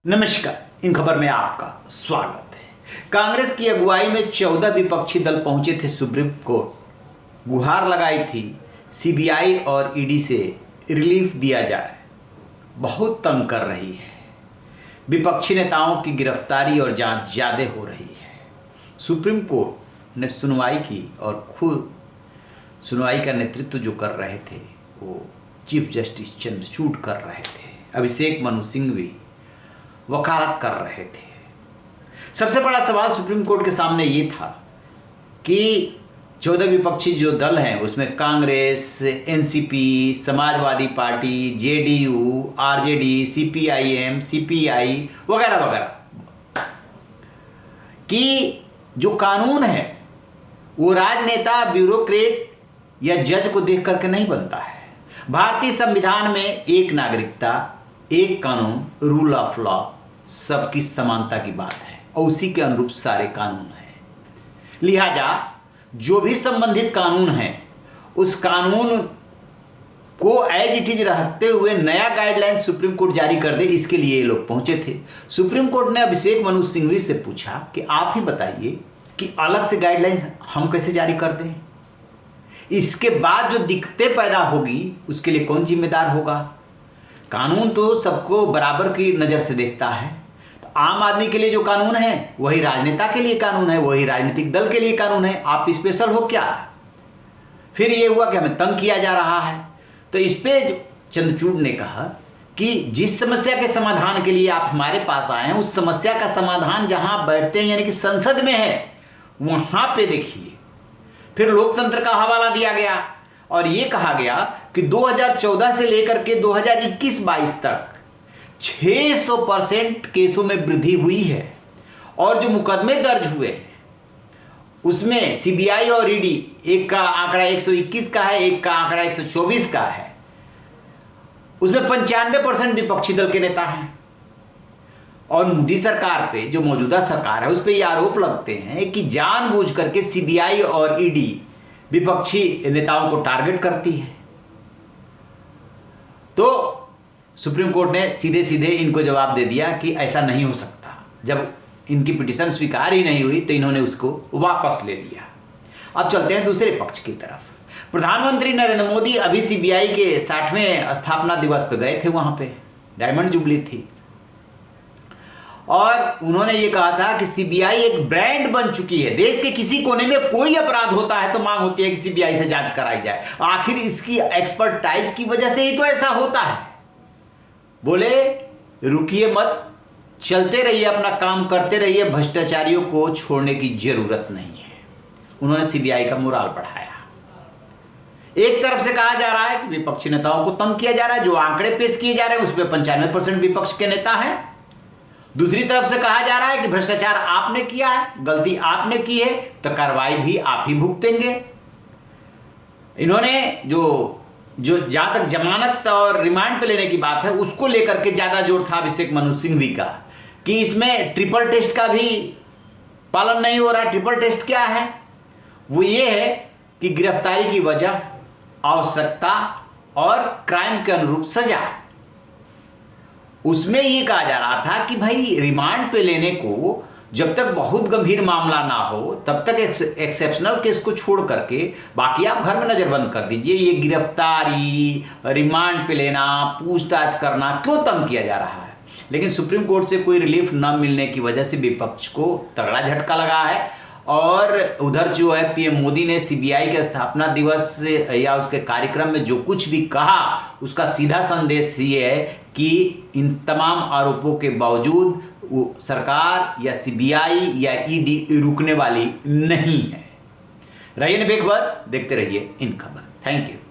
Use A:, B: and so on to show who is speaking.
A: नमस्कार, इन खबर में आपका स्वागत है। कांग्रेस की अगुवाई में 14 विपक्षी दल पहुंचे थे सुप्रीम कोर्ट। गुहार लगाई थी सीबीआई और ईडी से रिलीफ दिया जाए। बहुत तंग कर रही है। विपक्षी नेताओं की गिरफ्तारी और जांच ज़्यादा हो रही है। सुप्रीम कोर्ट ने सुनवाई की और खुद सुनवाई का नेतृत्व जो कर रहे थे वो चीफ जस्टिस चंद्रचूड़ कर रहे थे। अभिषेक मनु सिंघवी वकालत कर रहे थे। सबसे बड़ा सवाल सुप्रीम कोर्ट के सामने ये था कि 14 विपक्षी जो दल हैं उसमें Congress, NCP, Samajwadi party, JDU, RJD, CPIM, CPI वगैरह वगैरह कि जो कानून है वो राजनेता, ब्यूरोक्रेट या जज को देख करके नहीं बनता है। भारतीय संविधान में एक नागरिकता, एक कानून, रूल ऑफ लॉ, सबकी समानता की बात है और उसी के अनुरूप सारे कानून हैं। लिहाजा जो भी संबंधित कानून है उस कानून को एज इट इज रखते हुए नया गाइडलाइन सुप्रीम कोर्ट जारी कर दे, इसके लिए ये लोग पहुंचे थे। सुप्रीम कोर्ट ने अभिषेक मनु सिंघवी से पूछा कि आप ही बताइए कि अलग से गाइडलाइन हम कैसे जारी कर दें। इसके बाद जो दिक्कतें पैदा होगी उसके लिए कौन जिम्मेदार होगा। कानून तो सबको बराबर की नज़र से देखता है। तो आम आदमी के लिए जो कानून है वही राजनेता के लिए कानून है, वही राजनीतिक दल के लिए कानून है। आप स्पेशल हो क्या। फिर ये हुआ कि हमें तंग किया जा रहा है। तो इस पे चंद्रचूड़ ने कहा कि जिस समस्या के समाधान के लिए आप हमारे पास आए हैं उस समस्या का समाधान जहां बैठते हैं यानी कि संसद में है वहां पे देखिए। फिर लोकतंत्र का हवाला दिया गया और ये कहा गया कि 2014 से लेकर के 2021-22 तक 600% केसों में वृद्धि हुई है और जो मुकदमे दर्ज हुए उसमें सीबीआई और ईडी, एक का आंकड़ा 121 का है, एक का आंकड़ा 124 का है। उसमें 95% विपक्षी दल के नेता हैं। और मोदी सरकार पे, जो मौजूदा सरकार है, उस पर ये आरोप लगते हैं कि जानबूझ करके सीबीआई और ईडी विपक्षी नेताओं को टारगेट करती है। तो सुप्रीम कोर्ट ने सीधे सीधे इनको जवाब दे दिया कि ऐसा नहीं हो सकता। जब इनकी पिटीशन स्वीकार ही नहीं हुई तो इन्होंने उसको वापस ले लिया। अब चलते हैं दूसरे पक्ष की तरफ। प्रधानमंत्री नरेंद्र मोदी अभी सीबीआई के 60वें स्थापना दिवस पे गए थे। वहां पे डायमंड जुबली थी और उन्होंने ये कहा था कि सीबीआई एक ब्रांड बन चुकी है। देश के किसी कोने में कोई अपराध होता है तो मांग होती है कि सीबीआई से जांच कराई जाए। आखिर इसकी एक्सपर्टाइज की वजह से ही तो ऐसा होता है। बोले रुकिए मत, चलते रहिए, अपना काम करते रहिए, भ्रष्टाचारियों को छोड़ने की जरूरत नहीं है। उन्होंने सीबीआई का मोराल बढ़ाया। एक तरफ से कहा जा रहा है कि विपक्षी नेताओं को तंग किया जा रहा है। जो आंकड़े पेश किए जा रहे हैं उसमें 95% विपक्ष के नेता हैं। दूसरी तरफ से कहा जा रहा है कि भ्रष्टाचार आपने किया है, गलती आपने की है तो कार्रवाई भी आप ही भुगतेंगे। इन्होंने जो जहां तक जमानत और रिमांड पे लेने की बात है उसको लेकर के ज्यादा जोर था अभिषेक मनु सिंघवी का कि इसमें ट्रिपल टेस्ट का भी पालन नहीं हो रहा। ट्रिपल टेस्ट क्या है? वो ये है कि गिरफ्तारी की वजह, आवश्यकता और क्राइम के अनुरूप सजा। उसमें ये कहा जा रहा था कि भाई रिमांड पे लेने को जब तक बहुत गंभीर मामला ना हो तब तक एक्सेप्शनल केस को छोड़ करके बाकी आप घर में नज़रबंद कर दीजिए। ये गिरफ्तारी, रिमांड पे लेना, पूछताछ करना क्यों तंग किया जा रहा है। लेकिन सुप्रीम कोर्ट से कोई रिलीफ न मिलने की वजह से विपक्ष को तगड़ा झटका लगा है। और उधर जो है पीएम मोदी ने सीबीआई के स्थापना दिवस या उसके कार्यक्रम में जो कुछ भी कहा उसका सीधा संदेश ये है कि इन तमाम आरोपों के बावजूद वो सरकार या सीबीआई या ईडी रुकने वाली नहीं है। रहिए बेखबर, देखते रहिए इन खबर। Thank you.